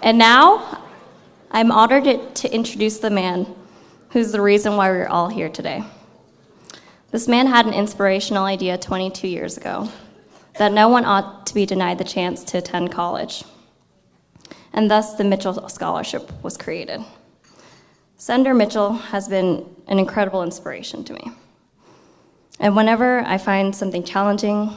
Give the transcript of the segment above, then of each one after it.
And now, I'm honored to introduce the man who's the reason why we're all here today. This man had an inspirational idea 22 years ago, that no one ought to be denied the chance to attend college. And thus, the Mitchell Scholarship was created. Senator Mitchell has been an incredible inspiration to me. And whenever I find something challenging,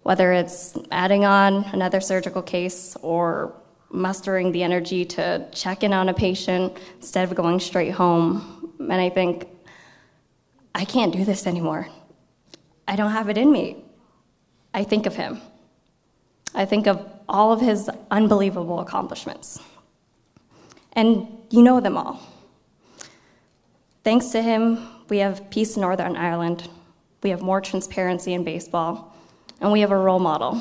whether it's adding on another surgical case or mustering the energy to check in on a patient instead of going straight home, and I think, I can't do this anymore. I don't have it in me. I think of him. I think of all of his unbelievable accomplishments. And you know them all. Thanks to him, we have peace in Northern Ireland, we have more transparency in baseball, and we have a role model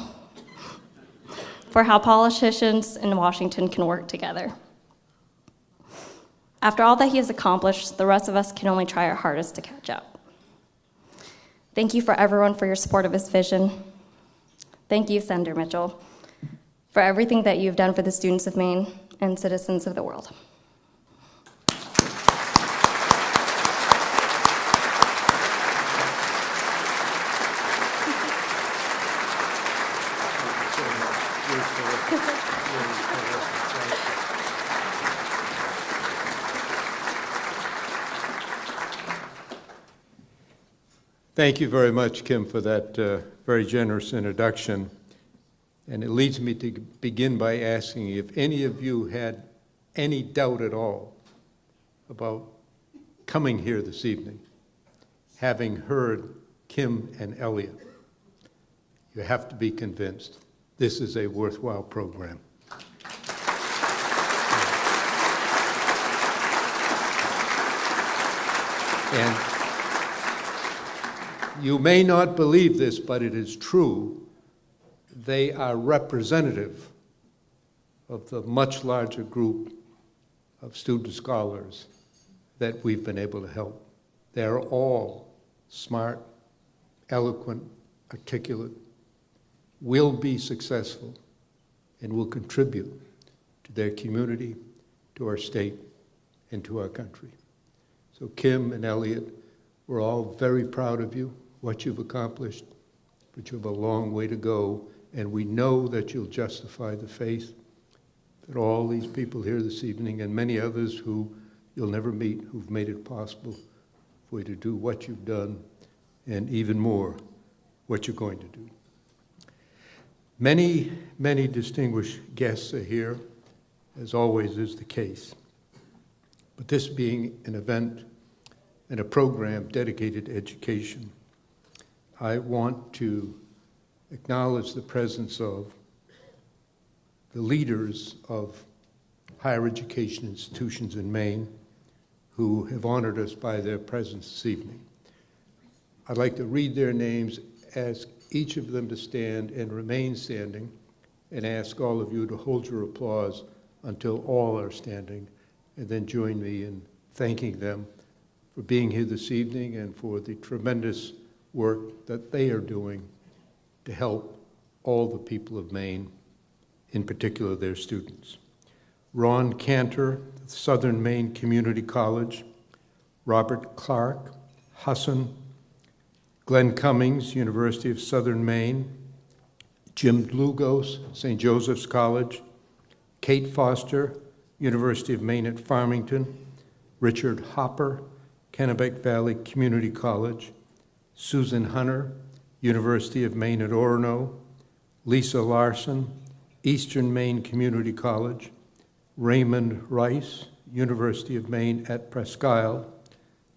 for how politicians in Washington can work together. After all that he has accomplished, the rest of us can only try our hardest to catch up. Thank you for everyone for your support of his vision. Thank you, Senator Mitchell, for everything that you've done for the students of Maine and citizens of the world. Thank you very much, Kim, for that very generous introduction. And it leads me to begin by asking if any of you had any doubt at all about coming here this evening, having heard Kim and Elliot. You have to be convinced this is a worthwhile program. And you may not believe this, but it is true. They are representative of the much larger group of student scholars that we've been able to help. They're all smart, eloquent, articulate, will be successful, and will contribute to their community, to our state, and to our country. So Kim and Elliot, we're all very proud of you, what you've accomplished, but you have a long way to go, and we know that you'll justify the faith that all these people here this evening and many others who you'll never meet who've made it possible for you to do what you've done and even more what you're going to do. Many, many distinguished guests are here, as always is the case. But this being an event and a program dedicated to education, I want to acknowledge the presence of the leaders of higher education institutions in Maine who have honored us by their presence this evening. I'd like to read their names, ask each of them to stand and remain standing, and ask all of you to hold your applause until all are standing, and then join me in thanking them for being here this evening and for the tremendous work that they are doing to help all the people of Maine, in particular their students. Ron Cantor, Southern Maine Community College. Robert Clark, Husson. Glenn Cummings, University of Southern Maine. Jim Dlugos, St. Joseph's College. Kate Foster, University of Maine at Farmington. Richard Hopper, Kennebec Valley Community College. Susan Hunter, University of Maine at Orono. Lisa Larson, Eastern Maine Community College. Raymond Rice, University of Maine at Presque Isle.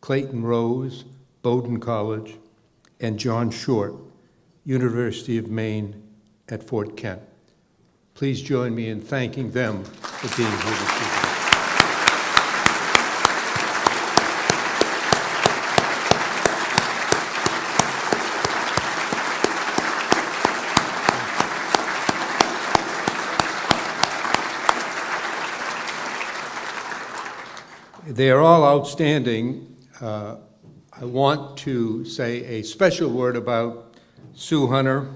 Clayton Rose, Bowdoin College. And John Short, University of Maine at Fort Kent. Please join me in thanking them for being here this evening. They are all outstanding. I want to say a special word about Sue Hunter,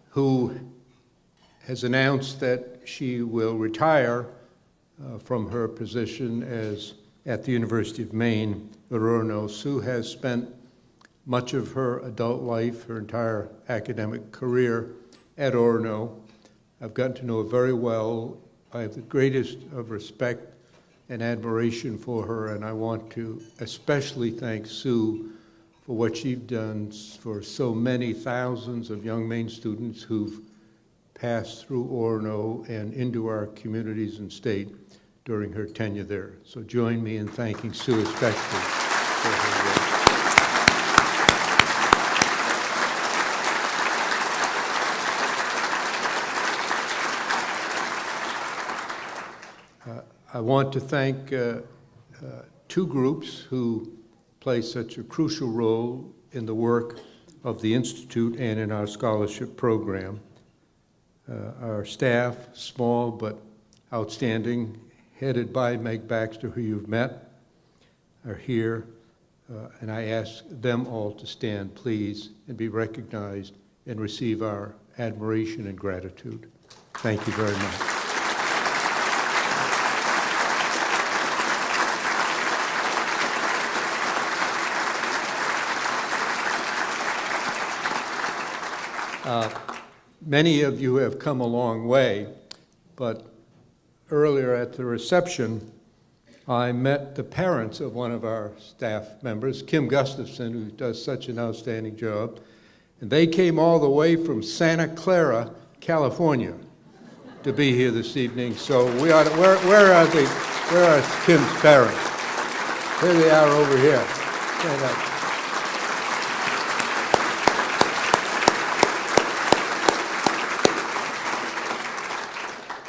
who has announced that she will retire from her position at the University of Maine at Orono. Sue has spent much of her adult life, her entire academic career at Orono. I've gotten to know her very well. I have the greatest of respect and admiration for her, and I want to especially thank Sue for what she's done for so many thousands of young Maine students who've passed through Orono and into our communities and state during her tenure there. So join me in thanking Sue especially for her work. I want to thank two groups who play such a crucial role in the work of the Institute and in our scholarship program. Our staff, small but outstanding, headed by Meg Baxter, who you've met, are here, and I ask them all to stand, please, and be recognized and receive our admiration and gratitude. Thank you very much. Many of you have come a long way, but earlier at the reception, I met the parents of one of our staff members, Kim Gustafson, who does such an outstanding job, and they came all the way from Santa Clara, California, to be here this evening. So where are Kim's parents? Here they are over here. Stand up.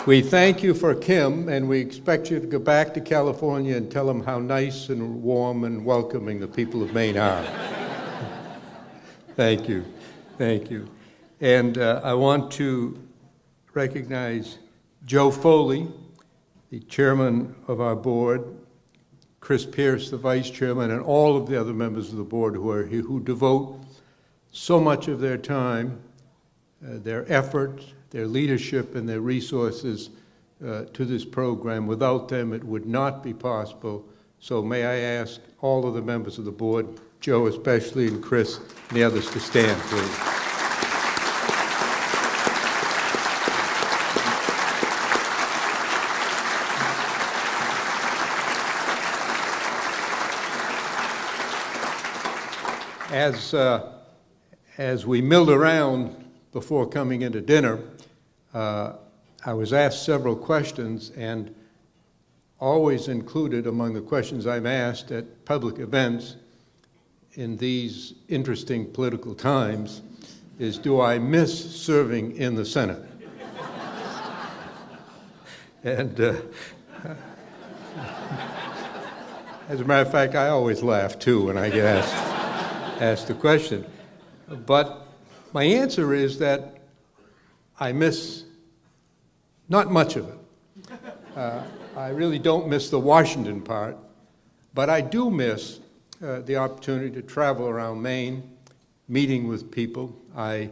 We thank you for Kim, and we expect you to go back to California and tell them how nice and warm and welcoming the people of Maine are. Thank you. Thank you. And I want to recognize Joe Foley, the chairman of our board, Chris Pierce, the vice chairman, and all of the other members of the board who are here, who devote so much of their time, their effort, their leadership, and their resources to this program. Without them, it would not be possible. So may I ask all of the members of the board, Joe especially, and Chris, and the others to stand, please. As we milled around before coming into dinner, I was asked several questions, and always included among the questions I'm asked at public events in these interesting political times is, do I miss serving in the Senate? And as a matter of fact, I always laugh too when I get asked the question. But my answer is that I miss not much of it. I really don't miss the Washington part, but I do miss the opportunity to travel around Maine, meeting with people. I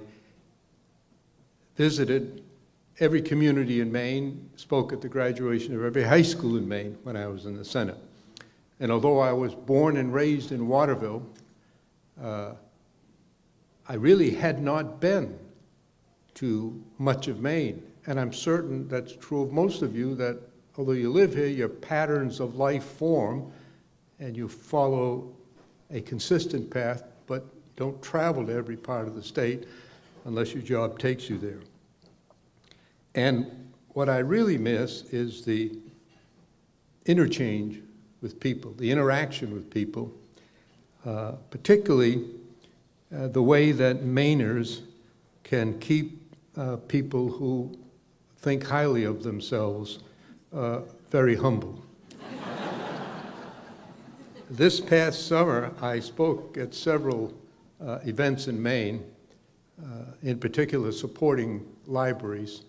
visited every community in Maine, spoke at the graduation of every high school in Maine when I was in the Senate. And although I was born and raised in Waterville, I really had not been to much of Maine. And I'm certain that's true of most of you, that although you live here, your patterns of life form and you follow a consistent path, but don't travel to every part of the state unless your job takes you there. And what I really miss is the interchange with people, the interaction with people, particularly the way that Mainers can keep people who think highly of themselves very humble. This past summer, I spoke at several events in Maine, in particular supporting libraries,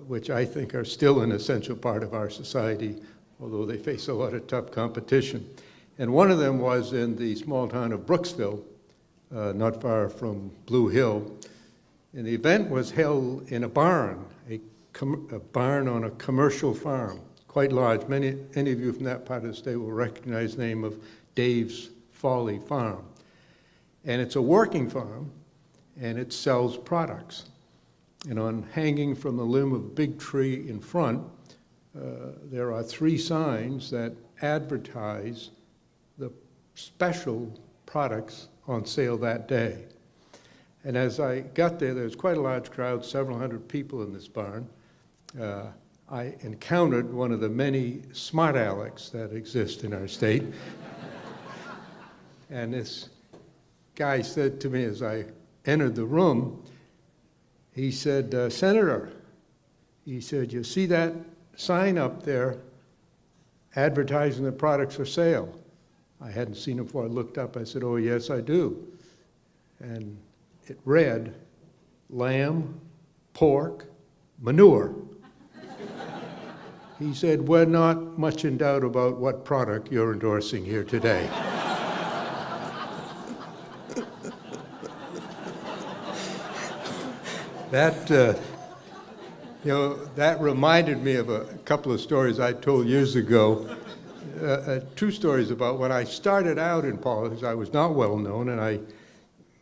which I think are still an essential part of our society, although they face a lot of tough competition. And one of them was in the small town of Brooksville, not far from Blue Hill. And the event was held in a barn, a a barn on a commercial farm, quite large. Any of you from that part of the state will recognize the name of Dave's Folly Farm. And it's a working farm, and it sells products. And on hanging from the limb of a big tree in front, there are 3 signs that advertise the special products on sale that day. And as I got there, there was quite a large crowd, several hundred people in this barn. I encountered one of the many smart alecks that exist in our state. And this guy said to me as I entered the room, he said, Senator, he said, you see that sign up there advertising the products for sale? I hadn't seen it before. I looked up. I said, oh, yes, I do. And it read, lamb, pork, manure. He said, we're not much in doubt about what product you're endorsing here today. That reminded me of a couple of stories I told years ago. True stories about when I started out in politics. I was not well known, and I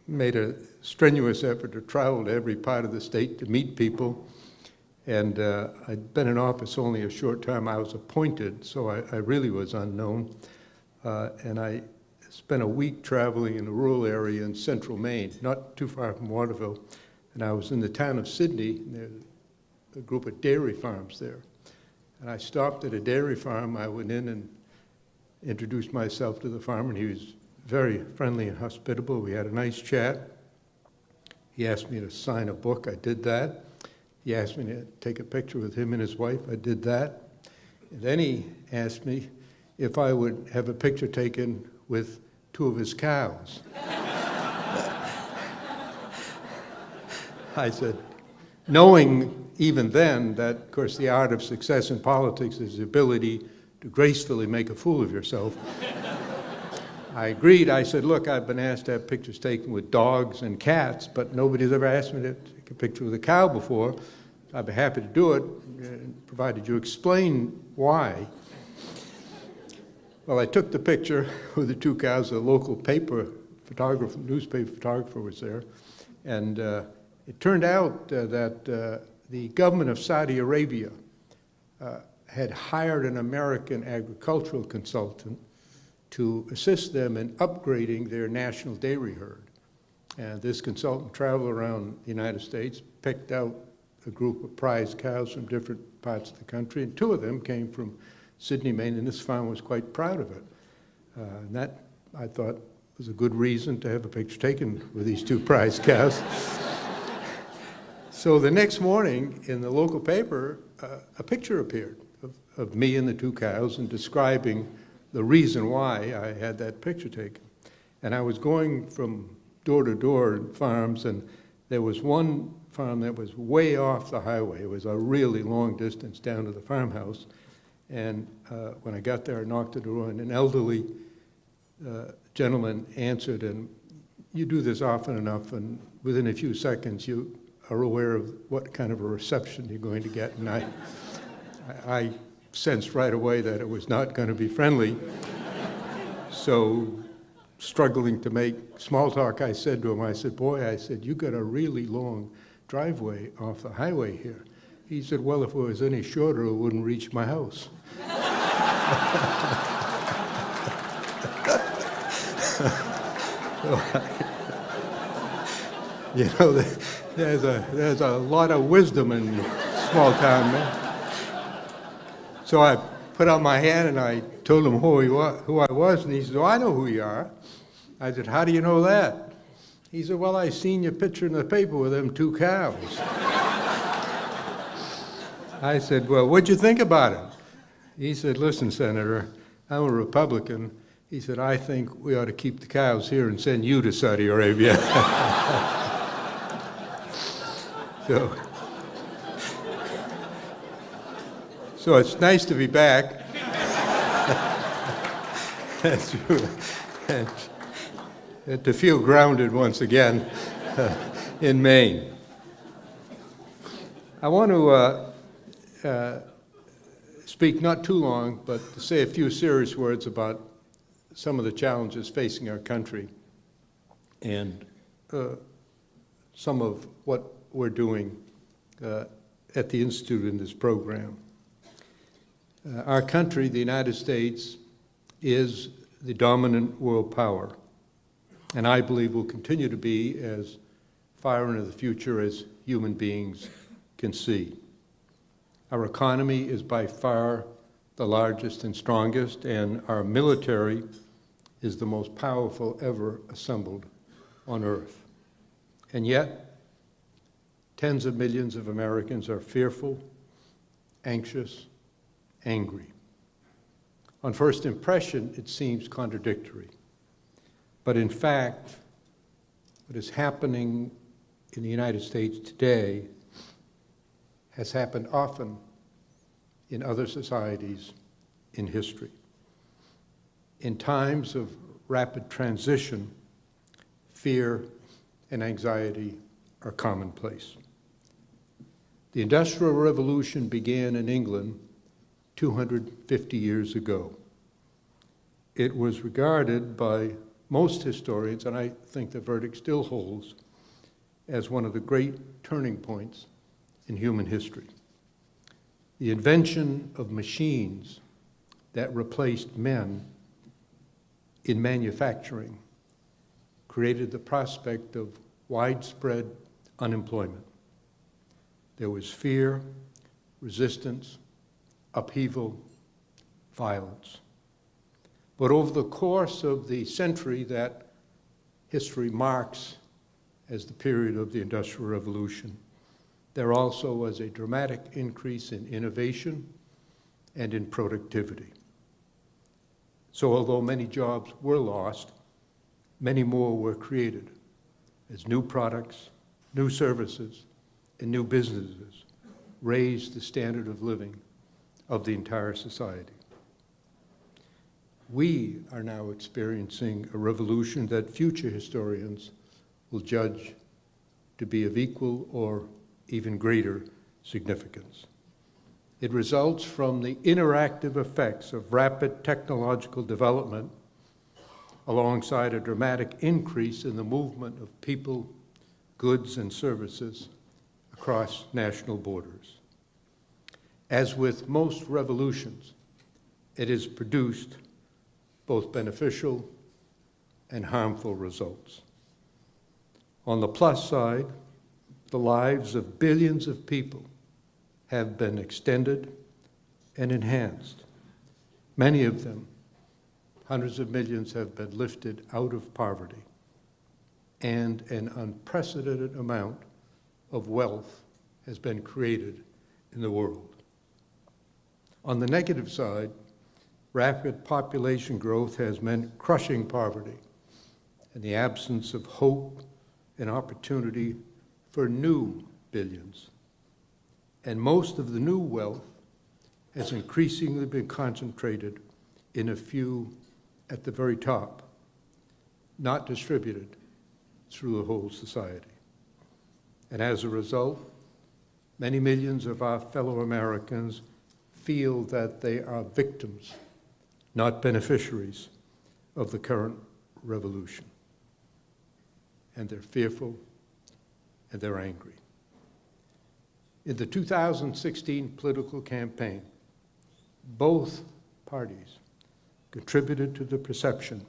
made a strenuous effort to travel to every part of the state to meet people. And I'd been in office only a short time. I was appointed, so I really was unknown. And I spent a week traveling in a rural area in central Maine, not too far from Waterville. And I was in the town of Sydney, and there's a group of dairy farms there. And I stopped at a dairy farm. I went in and introduced myself to the farmer, and he was very friendly and hospitable. We had a nice chat. He asked me to sign a book. I did that. He asked me to take a picture with him and his wife. I did that. And then he asked me if I would have a picture taken with 2 of his cows. I said, knowing even then that, of course, the art of success in politics is the ability to gracefully make a fool of yourself. I agreed. I said, look, I've been asked to have pictures taken with dogs and cats, but nobody's ever asked me to take a picture with a cow before. I'd be happy to do it, provided you explain why. Well, I took the picture with the 2 cows. A local newspaper photographer was there, and it turned out that the government of Saudi Arabia had hired an American agricultural consultant to assist them in upgrading their national dairy herd. And this consultant traveled around the United States, picked out a group of prize cows from different parts of the country, and 2 of them came from Sydney, Maine, and this farm was quite proud of it. And that, I thought, was a good reason to have a picture taken with these 2 prize cows. So the next morning, in the local paper, a picture appeared of me and the 2 cows and describing the reason why I had that picture taken. And I was going from door to door in farms, and there was one farm that was way off the highway. It was a really long distance down to the farmhouse. And when I got there, I knocked at the door, and an elderly gentleman answered, and you do this often enough, and within a few seconds, you are aware of what kind of a reception you're going to get. And I sensed right away that it was not going to be friendly. So, struggling to make small talk, I said to him, I said, boy, I said, you got a really long driveway off the highway here. He said, well, if it was any shorter, it wouldn't reach my house. There's a lot of wisdom in small town, man. So I put out my hand and I told him who I was, and he said, oh, I know who you are. I said, how do you know that? He said, well, I seen your picture in the paper with them 2 cows. I said, well, what'd you think about it? He said, listen, Senator, I'm a Republican. He said, I think we ought to keep the cows here and send you to Saudi Arabia. So it's nice to be back. And to feel grounded once again in Maine. I want to speak not too long, but to say a few serious words about some of the challenges facing our country and some of what we're doing at the Institute in this program. Our country, the United States, is the dominant world power, and I believe will continue to be as far into the future as human beings can see. Our economy is by far the largest and strongest, and our military is the most powerful ever assembled on earth. And yet, tens of millions of Americans are fearful, anxious, angry. On first impression, it seems contradictory. But in fact, what is happening in the United States today has happened often in other societies in history. In times of rapid transition, fear and anxiety are commonplace. The Industrial Revolution began in England 250 years ago. It was regarded by most historians, and I think the verdict still holds, as one of the great turning points in human history. The invention of machines that replaced men in manufacturing created the prospect of widespread unemployment. There was fear, resistance, upheaval, violence. But over the course of the century that history marks as the period of the Industrial Revolution, there also was a dramatic increase in innovation and in productivity. So although many jobs were lost, many more were created as new products, new services, and new businesses raised the standard of living of the entire society. We are now experiencing a revolution that future historians will judge to be of equal or even greater significance. It results from the interactive effects of rapid technological development alongside a dramatic increase in the movement of people, goods, and services across national borders. As with most revolutions, it has produced both beneficial and harmful results. On the plus side, the lives of billions of people have been extended and enhanced. Many of them, hundreds of millions, have been lifted out of poverty, and an unprecedented amount of wealth has been created in the world. On the negative side, rapid population growth has meant crushing poverty and the absence of hope and opportunity for new billions. And most of the new wealth has increasingly been concentrated in a few at the very top, not distributed through the whole society. And as a result, many millions of our fellow Americans feel that they are victims, not beneficiaries, of the current revolution. And they're fearful and they're angry. In the 2016 political campaign, both parties contributed to the perception,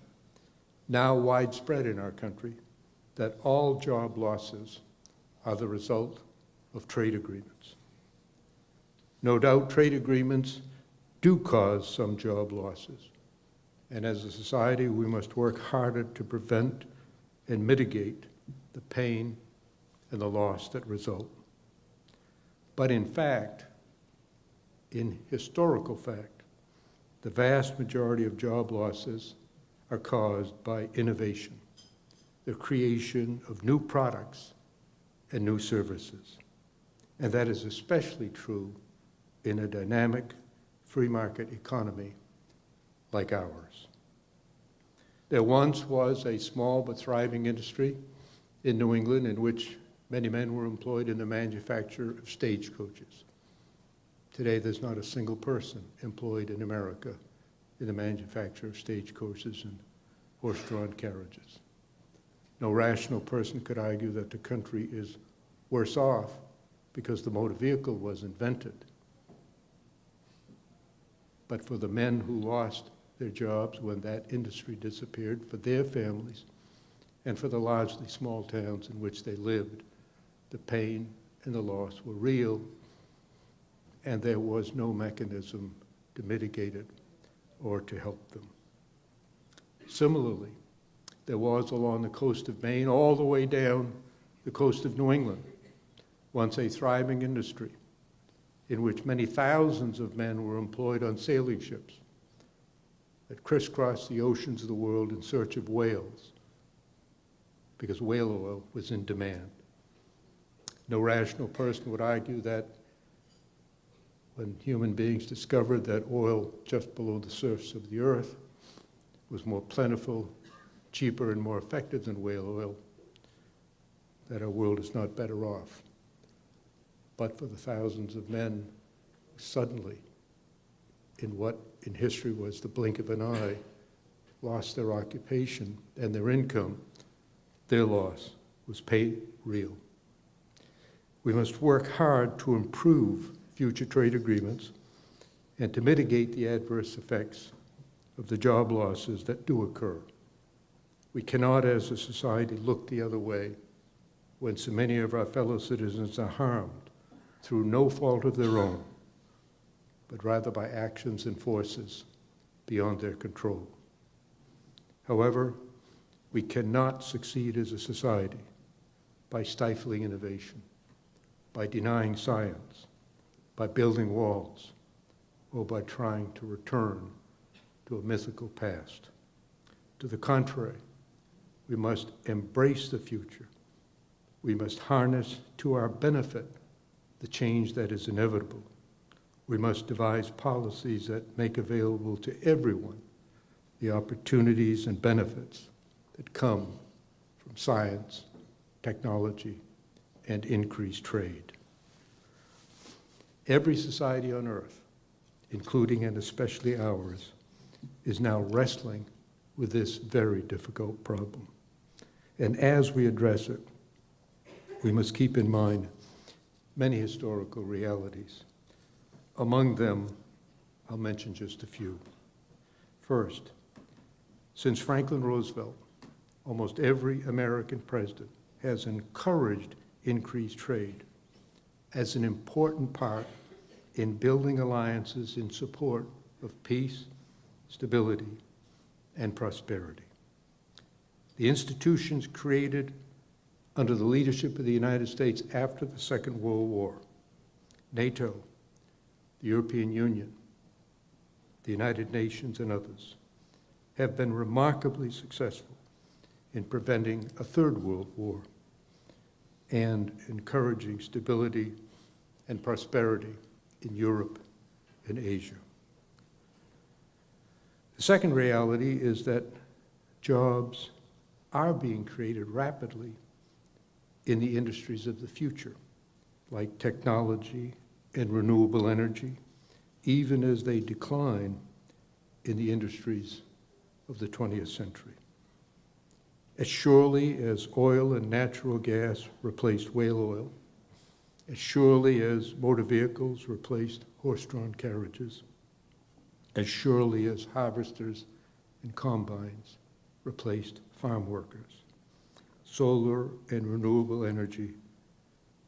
now widespread in our country, that all job losses are the result of trade agreements. No doubt trade agreements do cause some job losses, and as a society we must work harder to prevent and mitigate the pain and the loss that result. But in fact, in historical fact, the vast majority of job losses are caused by innovation, the creation of new products and new services. And that is especially true in a dynamic free market economy like ours. There once was a small but thriving industry in New England in which many men were employed in the manufacture of stagecoaches. Today, there's not a single person employed in America in the manufacture of stagecoaches and horse-drawn carriages. No rational person could argue that the country is worse off because the motor vehicle was invented. But for the men who lost their jobs when that industry disappeared, for their families, and for the largely small towns in which they lived, the pain and the loss were real, and there was no mechanism to mitigate it or to help them. Similarly, there was along the coast of Maine all the way down the coast of New England, once a thriving industry in which many thousands of men were employed on sailing ships that crisscrossed the oceans of the world in search of whales, because whale oil was in demand. No rational person would argue that when human beings discovered that oil just below the surface of the earth was more plentiful, cheaper, and more effective than whale oil, that our world is not better off. But for the thousands of men who suddenly, in what in history was the blink of an eye, lost their occupation and their income, their loss was real. We must work hard to improve future trade agreements and to mitigate the adverse effects of the job losses that do occur. We cannot, as a society, look the other way when so many of our fellow citizens are harmed through no fault of their own, but rather by actions and forces beyond their control. However, we cannot succeed as a society by stifling innovation, by denying science, by building walls, or by trying to return to a mythical past. To the contrary, we must embrace the future. We must harness to our benefit the change that is inevitable. We must devise policies that make available to everyone the opportunities and benefits that come from science, technology, and increased trade. Every society on earth, including and especially ours, is now wrestling with this very difficult problem. And as we address it, we must keep in mind many historical realities. Among them, I'll mention just a few. First, since Franklin Roosevelt, almost every American president has encouraged increased trade as an important part in building alliances in support of peace, stability, and prosperity. The institutions created under the leadership of the United States after the Second World War, NATO, the European Union, the United Nations, and others, have been remarkably successful in preventing a Third World War and encouraging stability and prosperity in Europe and Asia. The second reality is that jobs are being created rapidly in the industries of the future, like technology and renewable energy, even as they decline in the industries of the 20th century. As surely as oil and natural gas replaced whale oil, as surely as motor vehicles replaced horse-drawn carriages, as surely as harvesters and combines replaced farm workers, solar and renewable energy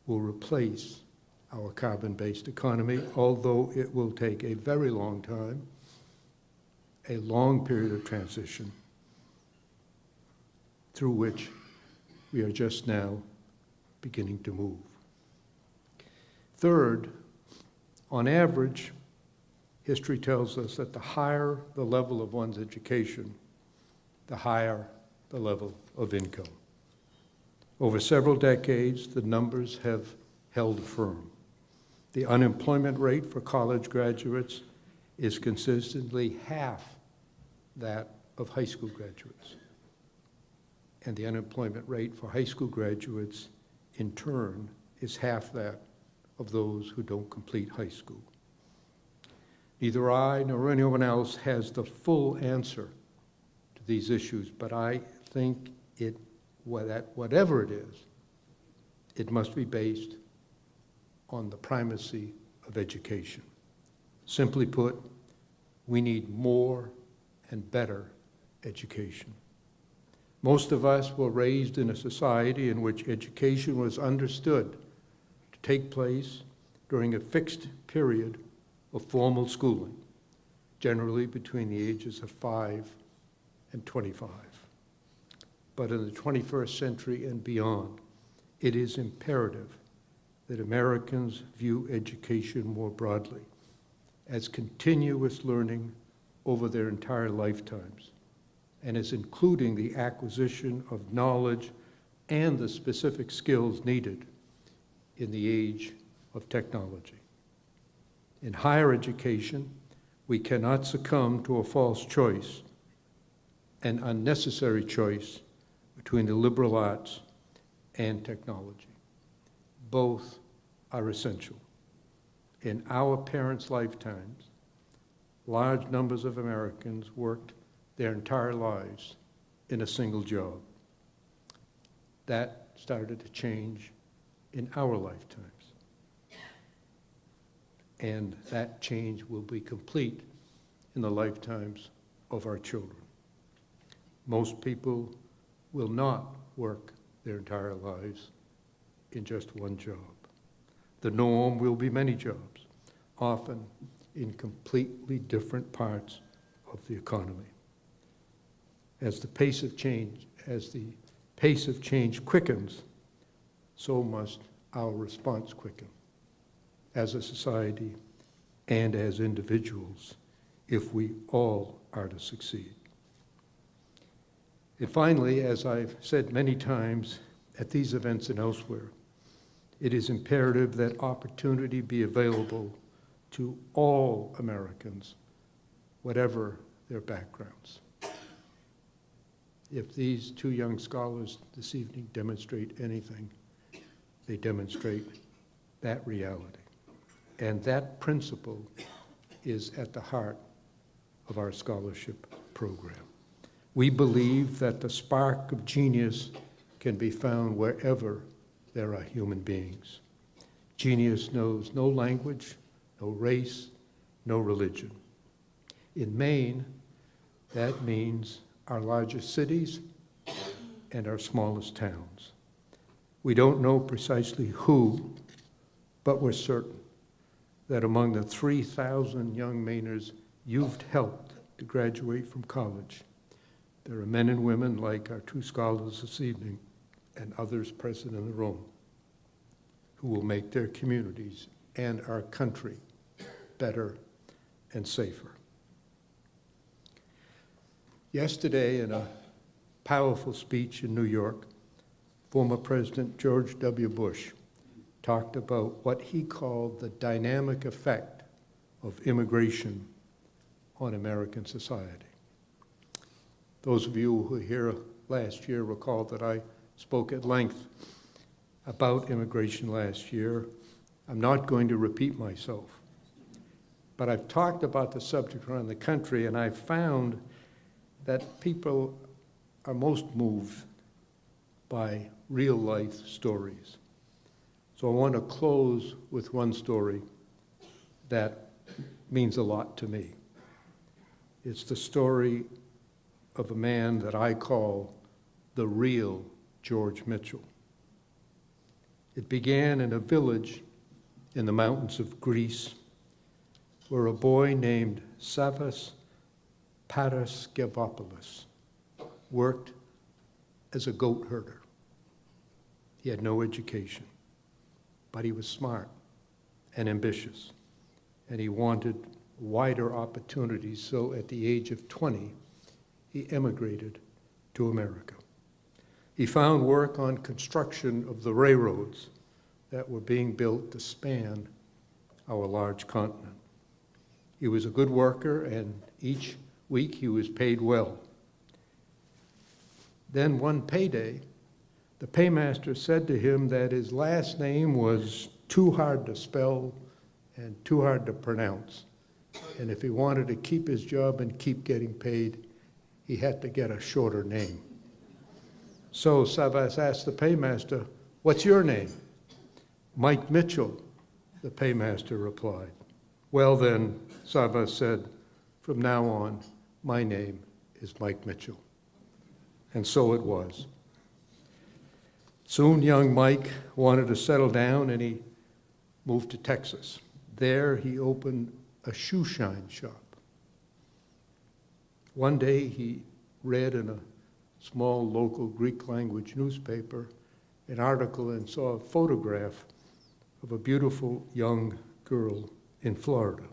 will replace our carbon-based economy, although it will take a very long time, a long period of transition, through which we are just now beginning to move. Third, on average, history tells us that the higher the level of one's education, the higher the level of income. Over several decades, the numbers have held firm. The unemployment rate for college graduates is consistently half that of high school graduates. And the unemployment rate for high school graduates, in turn, is half that of those who don't complete high school. Neither I nor anyone else has the full answer to these issues, but I think whatever it is, it must be based on the primacy of education. Simply put, we need more and better education. Most of us were raised in a society in which education was understood to take place during a fixed period of formal schooling, generally between the ages of 5 and 25. But in the 21st century and beyond, it is imperative that Americans view education more broadly as continuous learning over their entire lifetimes, and as including the acquisition of knowledge and the specific skills needed in the age of technology. In higher education, we cannot succumb to a false choice, an unnecessary choice between the liberal arts and technology. Both are essential. In our parents' lifetimes, large numbers of Americans worked their entire lives in a single job. That started to change in our lifetimes. And that change will be complete in the lifetimes of our children. Most people will not work their entire lives in just one job. The norm will be many jobs, often in completely different parts of the economy. As the pace of change quickens, so must our response quicken as a society and as individuals if we all are to succeed. And finally, as I've said many times at these events and elsewhere, it is imperative that opportunity be available to all Americans, whatever their backgrounds. If these two young scholars this evening demonstrate anything, they demonstrate that reality. And that principle is at the heart of our scholarship program. We believe that the spark of genius can be found wherever there are human beings. Genius knows no language, no race, no religion. In Maine, that means our largest cities and our smallest towns. We don't know precisely who, but we're certain that among the 3,000 young Mainers you've helped to graduate from college, there are men and women like our two scholars this evening and others present in the room who will make their communities and our country better and safer. Yesterday, in a powerful speech in New York, former President George W. Bush talked about what he called the dynamic effect of immigration on American society. Those of you who were here last year recall that I spoke at length about immigration last year. I'm not going to repeat myself, but I've talked about the subject around the country, and I've found that people are most moved by real-life stories. So I want to close with one story that means a lot to me. It's the story of a man that I call the real George Mitchell. It began in a village in the mountains of Greece where a boy named Savas Paraskevopoulos worked as a goat herder. He had no education, but he was smart and ambitious, and he wanted wider opportunities, so at the age of 20, he emigrated to America. He found work on construction of the railroads that were being built to span our large continent. He was a good worker, and each week he was paid well. Then one payday, the paymaster said to him that his last name was too hard to spell and too hard to pronounce, And if he wanted to keep his job and keep getting paid, he had to get a shorter name. So Savas asked the paymaster, "What's your name?" "Mike Mitchell," the paymaster replied. "Well then," Savas said, "from now on, my name is Mike Mitchell." And so it was. Soon young Mike wanted to settle down and he moved to Texas. There he opened a shoe shine shop. One day he read in a small local Greek language newspaper an article and saw a photograph of a beautiful young girl in Florida.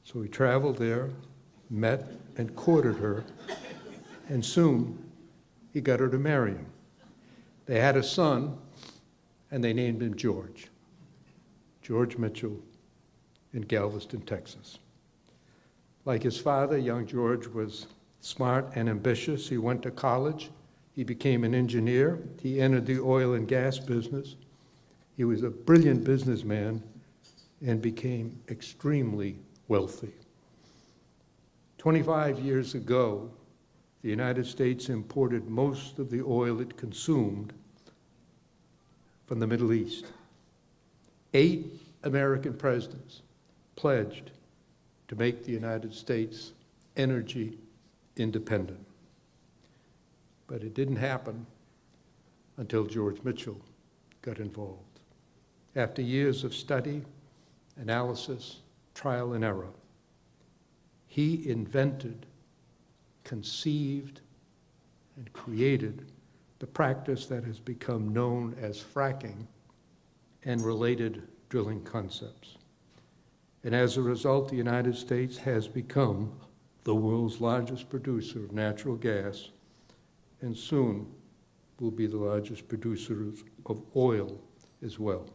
So he traveled there, met and courted her, and soon he got her to marry him. They had a son, and they named him George Mitchell, in Galveston, Texas. Like his father, young George was smart and ambitious. He went to college. He became an engineer. He entered the oil and gas business. He was a brilliant businessman and became extremely wealthy. 25 years ago, the United States imported most of the oil it consumed from the Middle East. 8 American presidents pledged to make the United States energy independent. But it didn't happen until George Mitchell got involved. After years of study, analysis, trial and error, he invented, conceived, and created the practice that has become known as fracking and related drilling concepts. And as a result, the United States has become the world's largest producer of natural gas and soon will be the largest producers of oil as well.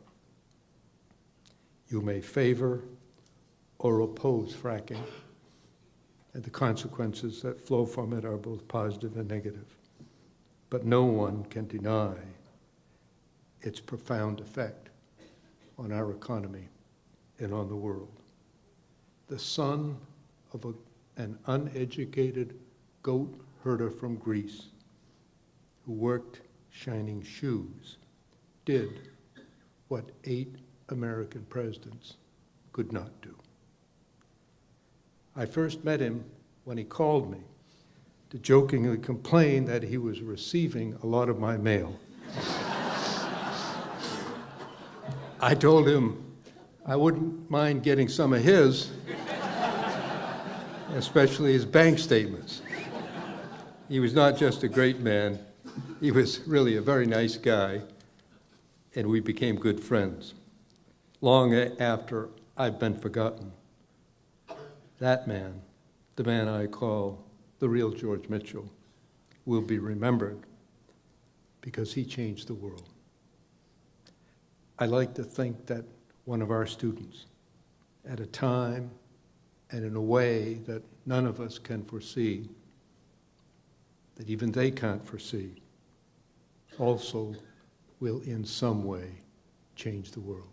You may favor or oppose fracking, and the consequences that flow from it are both positive and negative. But no one can deny its profound effect on our economy and on the world. The son of an uneducated goat herder from Greece who worked shining shoes did what 8 American presidents could not do. I first met him when he called me to jokingly complain that he was receiving a lot of my mail. I told him I wouldn't mind getting some of his, especially his bank statements. He was not just a great man, he was really a very nice guy, and we became good friends. Long after I've been forgotten, that man, the man I call the real George Mitchell, will be remembered because he changed the world. I like to think that one of our students, at a time and in a way that none of us can foresee, that even they can't foresee, also will in some way change the world.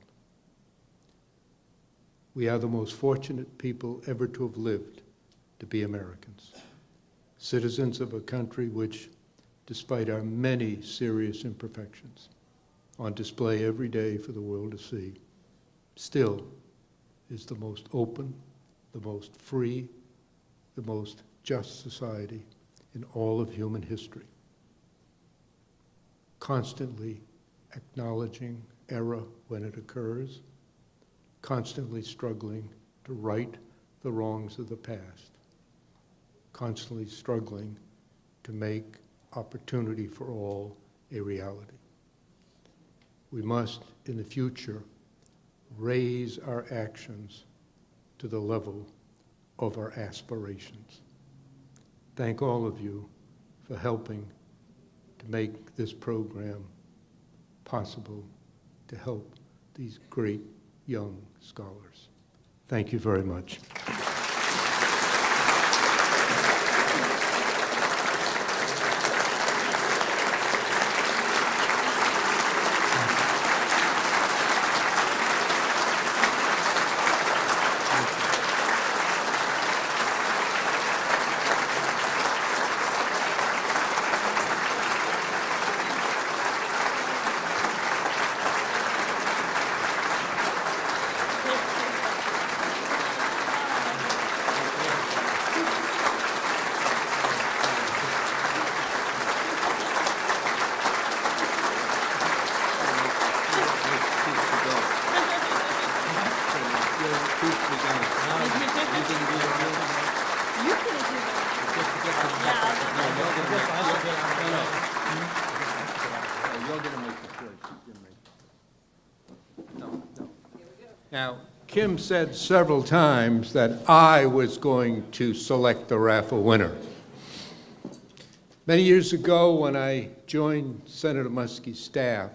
We are the most fortunate people ever to have lived to be Americans, citizens of a country which, despite our many serious imperfections, on display every day for the world to see, still is the most open, the most free, the most just society in all of human history. Constantly acknowledging error when it occurs, constantly struggling to right the wrongs of the past, constantly struggling to make opportunity for all a reality. We must, in the future, raise our actions to the level of our aspirations. Thank all of you for helping to make this program possible to help these great young scholars. Thank you very much. Kim said several times that I was going to select the raffle winner. Many years ago, when I joined Senator Muskie's staff,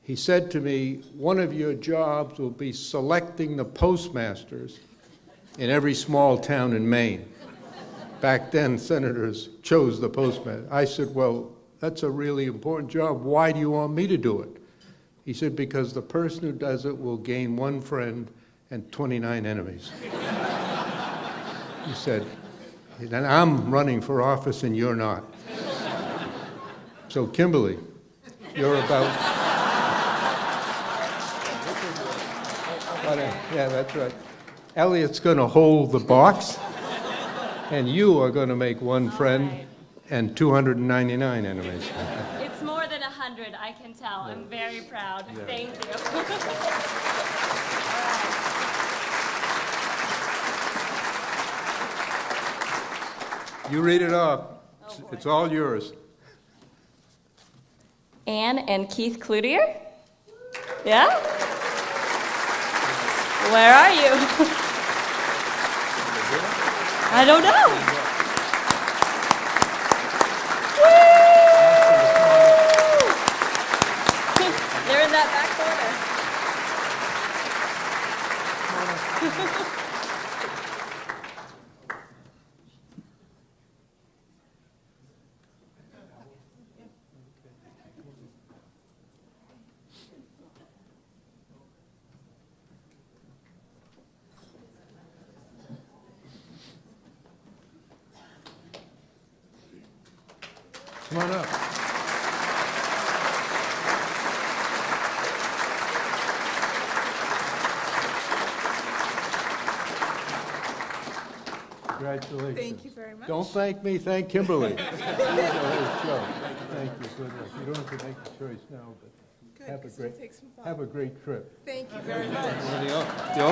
he said to me, one of your jobs will be selecting the postmasters in every small town in Maine. Back then, senators chose the postmaster. I said, well, that's a really important job. Why do you want me to do it? He said, because the person who does it will gain 1 friend and 29 enemies. He said, and I'm running for office and you're not. So, Kimberly, you're about... Yeah, that's right. Elliot's going to hold the box, and you are going to make 1 friend and 299 enemies. It's more than 100, I can tell. I'm very proud. Yeah. Thank you. All right. You read it off. It's all yours. Anne and Keith Cloutier? Yeah? Where are you? I don't know. Woo! They're in that back corner. Come on up. Congratulations. Thank you very much. Don't thank me, thank Kimberly. Thank you. Good luck. You don't have to make the choice now, but Good, have a 'cause it'll great, take some thought. have a great trip. Thank you very much. And the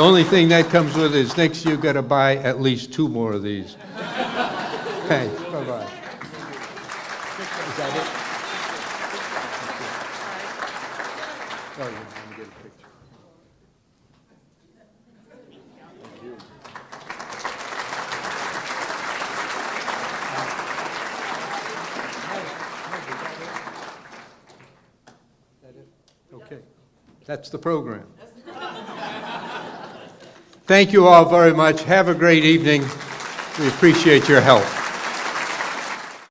only thing that comes with it is next year you've got to buy at least 2 more of these. Thanks. Bye-bye. Is that it? Oh, yeah, let me get a picture. Thank you. Okay, that's the program. Thank you all very much. Have a great evening. We appreciate your help.